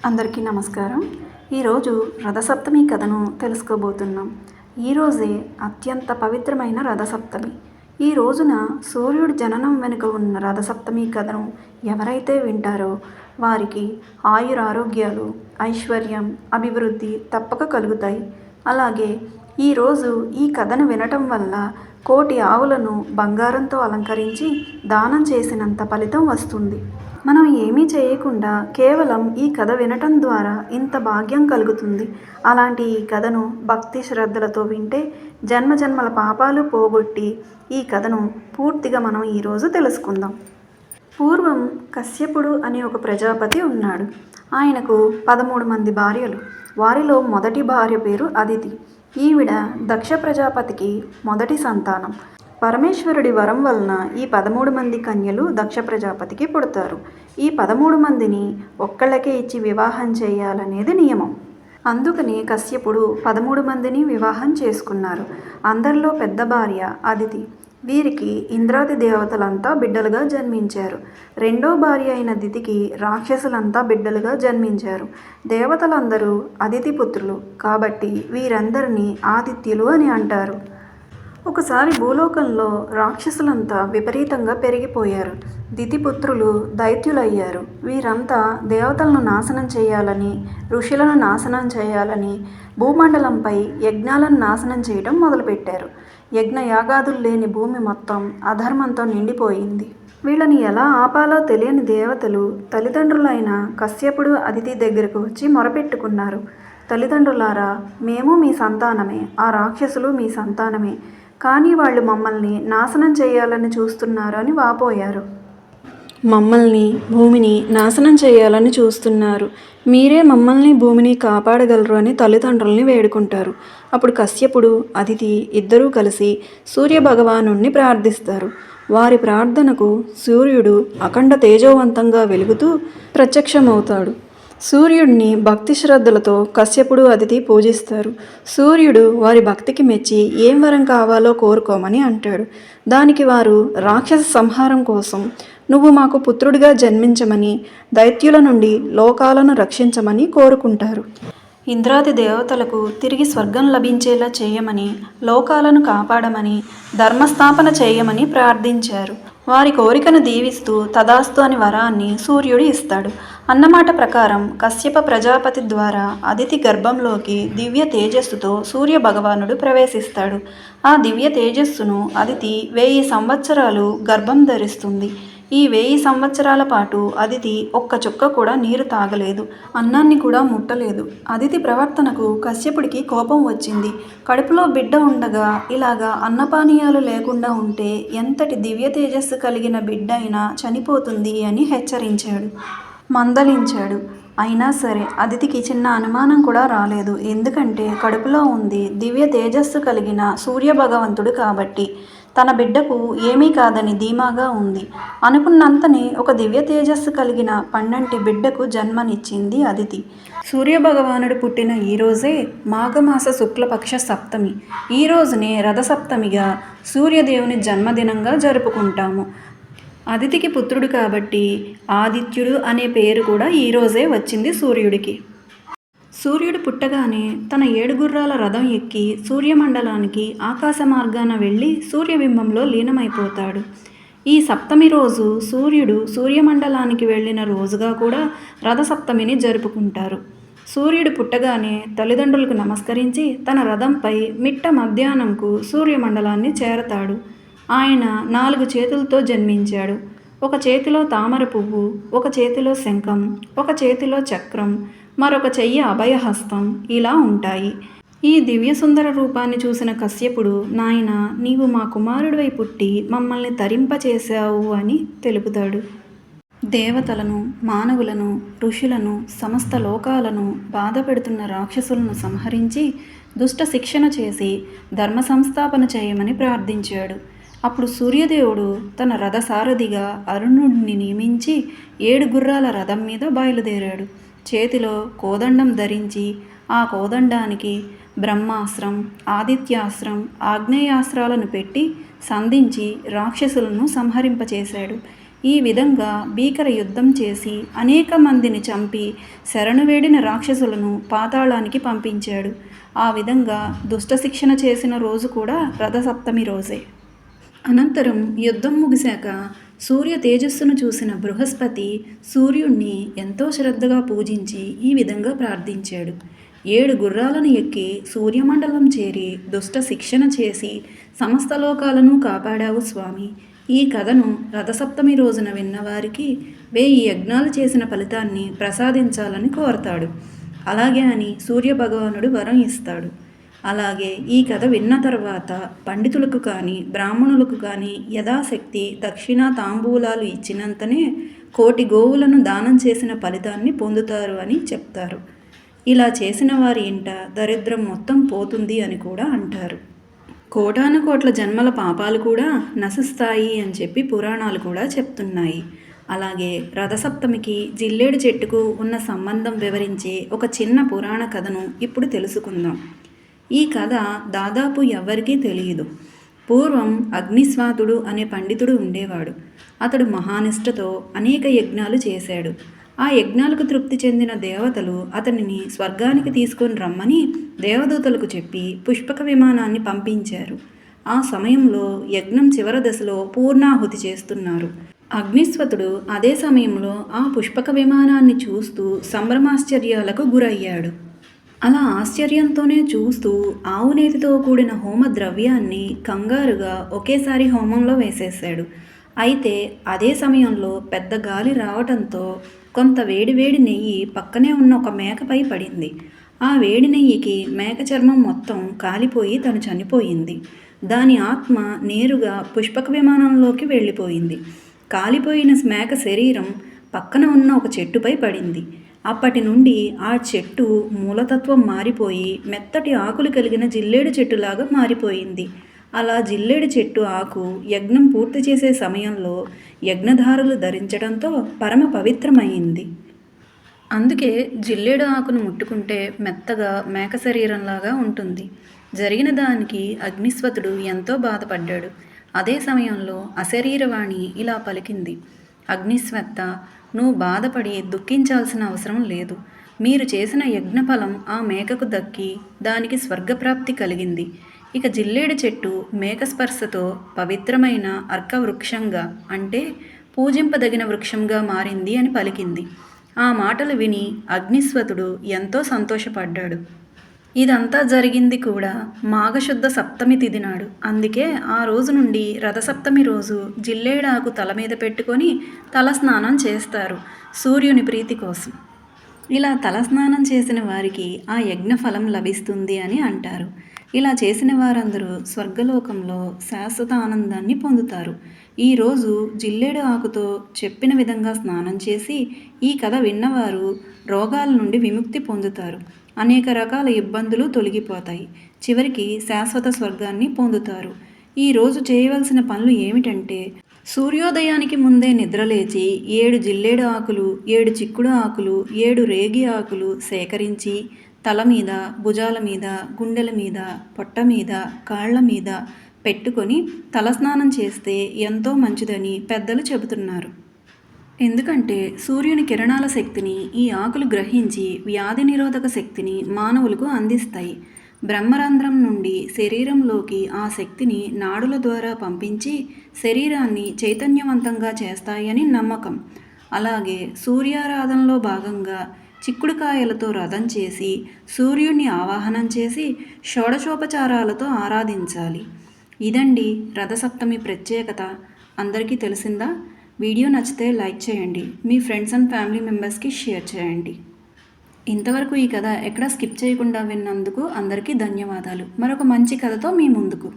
అందరికీ నమస్కారం. ఈరోజు రథసప్తమి కథను తెలుసుకోబోతున్నాం. ఈరోజే అత్యంత పవిత్రమైన రథసప్తమి. ఈ రోజున సూర్యుడి జననం వెనుక ఉన్న రథసప్తమి కథను ఎవరైతే వింటారో వారికి ఆయురారోగ్యాలు, ఐశ్వర్యం, అభివృద్ధి తప్పక కలుగుతాయి. అలాగే ఈరోజు ఈ కథను వినటం వల్ల కోటి ఆవులను బంగారంతో అలంకరించి దానం చేసినంత ఫలితం వస్తుంది. మనం ఏమీ చేయకుండా కేవలం ఈ కథ వినటం ద్వారా ఇంత భాగ్యం కలుగుతుంది. అలాంటి ఈ కథను భక్తి శ్రద్ధలతో వింటే జన్మజన్మల పాపాలు పోగొట్టి ఈ కథను పూర్తిగా మనం ఈరోజు తెలుసుకుందాం. పూర్వం కశ్యపుడు అనే ఒక ప్రజాపతి ఉన్నాడు. ఆయనకు 13 మంది భార్యలు. వారిలో మొదటి భార్య పేరు అదితి. ఈవిడ దక్ష ప్రజాపతికి మొదటి సంతానం. పరమేశ్వరుడి వరం వలన ఈ 13 మంది కన్యలు దక్ష ప్రజాపతికి పుడతారు. ఈ 13 మందిని ఒక్కళ్ళకే ఇచ్చి వివాహం చేయాలనేది నియమం. అందుకని కశ్యపుడు 13 మందిని వివాహం చేసుకున్నారు. అందరిలో పెద్ద భార్య అదితి. వీరికి ఇంద్రాది దేవతలంతా బిడ్డలుగా జన్మించారు. రెండో భార్య అయిన దితికి రాక్షసులంతా బిడ్డలుగా జన్మించారు. దేవతలందరూ అదితి పుత్రులు కాబట్టి వీరందరినీ ఆదిత్యులు అని అంటారు. ఒకసారి భూలోకంలో రాక్షసులంతా విపరీతంగా పెరిగిపోయారు. దితిపుత్రులు దైత్యులయ్యారు. వీరంతా దేవతలను నాశనం చేయాలని, ఋషులను నాశనం చేయాలని భూమండలంపై యజ్ఞాలను నాశనం చేయడం మొదలుపెట్టారు. యజ్ఞయాగాదులు లేని భూమి మొత్తం అధర్మంతో నిండిపోయింది. వీళ్ళని ఎలా ఆపాలో తెలియని దేవతలు తల్లిదండ్రులైన కశ్యపుడు అదితి దగ్గరకు వచ్చి మొరపెట్టుకున్నారు. తల్లిదండ్రులారా, మేము మీ సంతానమే, ఆ రాక్షసులు మీ సంతానమే, కానీ వాళ్ళు మమ్మల్ని నాశనం చేయాలని చూస్తున్నారు అని వాపోయారు. మమ్మల్ని, భూమిని నాశనం చేయాలని చూస్తున్నారు. మీరే మమ్మల్ని, భూమిని కాపాడగలరు అని తల్లిదండ్రుల్ని వేడుకుంటారు. అప్పుడు కశ్యపుడు అదితి ఇద్దరూ కలిసి సూర్యభగవానుణ్ణి ప్రార్థిస్తారు. వారి ప్రార్థనకు సూర్యుడు అఖండ తేజోవంతంగా వెలుగుతూ ప్రత్యక్షమవుతాడు. సూర్యుడిని భక్తి శ్రద్ధలతో కశ్యపుడు అదితి పూజిస్తారు. సూర్యుడు వారి భక్తికి మెచ్చి ఏం వరం కావాలో కోరుకోమని అంటాడు. దానికి వారు రాక్షస సంహారం కోసం నువ్వు మాకు పుత్రుడిగా జన్మించమని, దైత్యుల నుండి లోకాలను రక్షించమని కోరుకుంటారు. ఇంద్రాది దేవతలకు తిరిగి స్వర్గం లభించేలా చేయమని, లోకాలను కాపాడమని, ధర్మస్థాపన చేయమని ప్రార్థించారు. వారి కోరికను దీవిస్తూ తదాస్తు అని వరాన్ని సూర్యుడు ఇస్తాడు. అన్నమాట ప్రకారం కశ్యప ప్రజాపతి ద్వారా అదితి గర్భంలోకి దివ్య తేజస్సుతో సూర్య భగవానుడు ప్రవేశిస్తాడు. ఆ దివ్య తేజస్సును అదితి 1000 సంవత్సరాలు గర్భం ధరిస్తుంది. ఈ 1000 సంవత్సరాల పాటు అదితి ఒక్క చుక్క కూడా నీరు తాగలేదు, అన్నాన్ని కూడా ముట్టలేదు. అదితి ప్రవర్తనకు కశ్యపుడికి కోపం వచ్చింది. కడుపులో బిడ్డ ఉండగా ఇలాగా అన్నపానీయాలు లేకుండా ఉంటే ఎంతటి దివ్య తేజస్సు కలిగిన బిడ్డ అయినా చనిపోతుంది అని హెచ్చరించాడు, మందలించాడు. అయినా సరే అదితికి చిన్న అనుమానం కూడా రాలేదు. ఎందుకంటే కడుపులో ఉంది దివ్య తేజస్సు కలిగిన సూర్య భగవంతుడు కాబట్టి తన బిడ్డకు ఏమీ కాదని ధీమాగా ఉంది. అనుకున్నంతనే ఒక దివ్య తేజస్సు కలిగిన పండంటి బిడ్డకు జన్మనిచ్చింది అదితి. సూర్యభగవానుడు పుట్టిన ఈరోజే మాఘమాస శుక్లపక్ష సప్తమి. ఈ రోజునే రథసప్తమిగా సూర్యదేవుని జన్మదినంగా జరుపుకుంటాము. అదితికి పుత్రుడు కాబట్టి ఆదిత్యుడు అనే పేరు కూడా ఈరోజే వచ్చింది సూర్యుడికి. సూర్యుడు పుట్టగానే తన 7 గుర్రాల రథం ఎక్కి సూర్యమండలానికి ఆకాశ మార్గాన వెళ్ళి సూర్యబింబంలో లీనమైపోతాడు. ఈ సప్తమి రోజు సూర్యుడు సూర్యమండలానికి వెళ్ళిన రోజుగా కూడా రథసప్తమిని జరుపుకుంటారు. సూర్యుడు పుట్టగానే తల్లిదండ్రులకు నమస్కరించి తన రథంపై మిట్ట మధ్యాహ్నంకు సూర్యమండలాన్ని చేరతాడు. ఆయన 4 చేతులతో జన్మించాడు. ఒక చేతిలో తామర పువ్వు, ఒక చేతిలో శంఖం, ఒక చేతిలో చక్రం, మరొక చెయ్యి అభయహస్తం ఇలా ఉంటాయి. ఈ దివ్య సుందర రూపాన్ని చూసిన కశ్యపుడు, నాయనా, నీవు మా కుమారుడివై పుట్టి మమ్మల్ని తరింపచేశావు అని తెలుపుతాడు. దేవతలను, మానవులను, ఋషులను, సమస్త లోకాలను బాధ పెడుతున్న రాక్షసులను సంహరించి దుష్ట శిక్షణ చేసి ధర్మ సంస్థాపన చేయమని ప్రార్థించాడు. అప్పుడు సూర్యదేవుడు తన రథసారథిగా అరుణుడిని నియమించి 7 గుర్రాల రథం మీద బయలుదేరాడు. చేతిలో కోదండం ధరించి ఆ కోదండానికి బ్రహ్మాస్త్రం, ఆదిత్యాస్త్రం, ఆగ్నేయాస్త్రాలను పెట్టి సంధించి రాక్షసులను సంహరింపచేశాడు. ఈ విధంగా భీకర యుద్ధం చేసి అనేక మందిని చంపి శరణు వేడిన రాక్షసులను పాతాళానికి పంపించాడు. ఆ విధంగా దుష్ట శిక్షణ చేసిన రోజు కూడా రథసప్తమి రోజే. అనంతరం యుద్ధం ముగిశాక సూర్య తేజస్సును చూసిన బృహస్పతి సూర్యుణ్ణి ఎంతో శ్రద్ధగా పూజించి ఈ విధంగా ప్రార్థించాడు. 7 గుర్రాలను ఎక్కి సూర్యమండలం చేరి దుష్ట శిక్షణ చేసి సమస్త లోకాలను కాపాడావు స్వామి. ఈ కథను రథసప్తమి రోజున విన్నవారికి 1000 యజ్ఞాలు చేసిన ఫలితాన్ని ప్రసాదించాలని కోరతాడు. అలాగే అని సూర్యభగవానుడు వరం ఇస్తాడు. అలాగే ఈ కథ విన్న తర్వాత పండితులకు కానీ బ్రాహ్మణులకు కానీ యథాశక్తి దక్షిణ తాంబూలాలు ఇచ్చినంతనే 1,000,000 గోవులను దానం చేసిన ఫలితాన్ని పొందుతారు అని చెప్తారు. ఇలా చేసిన వారి ఇంట దరిద్రం మొత్తం పోతుంది అని కూడా అంటారు. కోటాను కోట్ల జన్మల పాపాలు కూడా నశిస్తాయి అని చెప్పి పురాణాలు కూడా చెప్తున్నాయి. అలాగే రథసప్తమికి జిల్లేడు చెట్టుకు ఉన్న సంబంధం వివరించే ఒక చిన్న పురాణ కథను ఇప్పుడు తెలుసుకుందాం. ఈ కథ దాదాపు ఎవ్వరికీ తెలియదు. పూర్వం అగ్నిస్వాతుడు అనే పండితుడు ఉండేవాడు. అతడు మహానిష్టతో అనేక యజ్ఞాలు చేశాడు. ఆ యజ్ఞాలకు తృప్తి చెందిన దేవతలు అతనిని స్వర్గానికి తీసుకొని రమ్మని దేవదూతలకు చెప్పి పుష్పక విమానాన్ని పంపించారు. ఆ సమయంలో యజ్ఞం చివరి దశలో పూర్ణాహుతి చేస్తున్నారు. అగ్నిస్వతుడు అదే సమయంలో ఆ పుష్పక విమానాన్ని చూస్తూ సంభ్రమాశ్చర్యాలకు గురయ్యాడు. అలా ఆశ్చర్యంతోనే చూస్తూ ఆవు నేతితో కూడిన హోమ ద్రవ్యాన్ని కంగారుగా ఒకేసారి హోమంలో వేసేశాడు. అయితే అదే సమయంలో పెద్ద గాలి రావటంతో కొంత వేడివేడి నెయ్యి పక్కనే ఉన్న ఒక మేకపై పడింది. ఆ వేడి నెయ్యికి మేక చర్మం మొత్తం కాలిపోయి తను చనిపోయింది. దాని ఆత్మ నేరుగా పుష్పక విమానంలోకి వెళ్ళిపోయింది. కాలిపోయిన మేక శరీరం పక్కన ఉన్న ఒక చెట్టుపై పడింది. అప్పటి నుండి ఆ చెట్టు మూలతత్వం మారిపోయి మెత్తటి ఆకులు కలిగిన జిల్లేడు చెట్టులాగా మారిపోయింది. అలా జిల్లేడు చెట్టు ఆకు యజ్ఞం పూర్తి చేసే సమయంలో యజ్ఞధారులు ధరించడంతో పరమ పవిత్రమైంది. అందుకే జిల్లేడు ఆకును ముట్టుకుంటే మెత్తగా మేక శరీరంలాగా ఉంటుంది. జరిగిన దానికి అగ్నిస్వతుడు ఎంతో బాధపడ్డాడు. అదే సమయంలో అశరీరవాణి ఇలా పలికింది: అగ్నిస్వత్త, నువ్వు బాధపడి దుఃఖించాల్సిన అవసరం లేదు. మీరు చేసిన యజ్ఞఫలం ఆ మేకకు దక్కి దానికి స్వర్గప్రాప్తి కలిగింది. ఇక జిల్లేడు చెట్టు మేక స్పర్శతో పవిత్రమైన అర్కవృక్షంగా అంటే పూజింపదగిన వృక్షంగా మారింది అని పలికింది. ఆ మాటలు విని అగ్నిస్వతుడు ఎంతో సంతోషపడ్డాడు. ఇదంతా జరిగింది కూడా మాఘశుద్ధ సప్తమి తిథి నాడు. అందుకే ఆ రోజు నుండి రథసప్తమి రోజు జిల్లేడాకు తల మీద పెట్టుకొని తలస్నానం చేస్తారు సూర్యుని ప్రీతి కోసం. ఇలా తలస్నానం చేసిన వారికి ఆ యజ్ఞ ఫలం లభిస్తుంది అని అంటారు. ఇలా చేసిన వారందరూ స్వర్గలోకంలో శాశ్వత ఆనందాన్ని పొందుతారు. ఈరోజు జిల్లేడు ఆకుతో చెప్పిన విధంగా స్నానం చేసి ఈ కథ విన్నవారు రోగాల నుండి విముక్తి పొందుతారు. అనేక రకాల ఇబ్బందులు తొలగిపోతాయి. చివరికి శాశ్వత స్వర్గాన్ని పొందుతారు. ఈరోజు చేయవలసిన పనులు ఏమిటంటే, సూర్యోదయానికి ముందే నిద్రలేచి 7 జిల్లేడు ఆకులు, 7 చిక్కుడు ఆకులు, 7 రేగి ఆకులు సేకరించి తల మీద, భుజాల మీద, గుండెల మీద, పొట్ట మీద, కాళ్ల మీద పెట్టుకొని తలస్నానం చేస్తే ఎంతో మంచిదని పెద్దలు చెబుతున్నారు. ఎందుకంటే సూర్యుని కిరణాల శక్తిని ఈ ఆకులు గ్రహించి వ్యాధి నిరోధక శక్తిని మానవులకు అందిస్తాయి. బ్రహ్మరంధ్రం నుండి శరీరంలోకి ఆ శక్తిని నాడుల ద్వారా పంపించి శరీరాన్ని చైతన్యవంతంగా చేస్తాయని నమ్మకం. అలాగే సూర్యారాధనలో భాగంగా చిక్కుడుకాయలతో రథం చేసి సూర్యుడిని ఆవాహనం చేసి షోడశోపచారాలతో ఆరాధించాలి. ఇదండి రథసప్తమి ప్రత్యేకత. అందరికీ తెలిసిందా? వీడియో నచ్చితే లైక్ చేయండి. మీ ఫ్రెండ్స్ అండ్ ఫ్యామిలీ మెంబర్స్కి షేర్ చేయండి. ఇంతవరకు ఈ కథ ఎక్కడా స్కిప్ చేయకుండా విన్నందుకు అందరికీ ధన్యవాదాలు. మరొక మంచి కథతో మీ ముందుకు.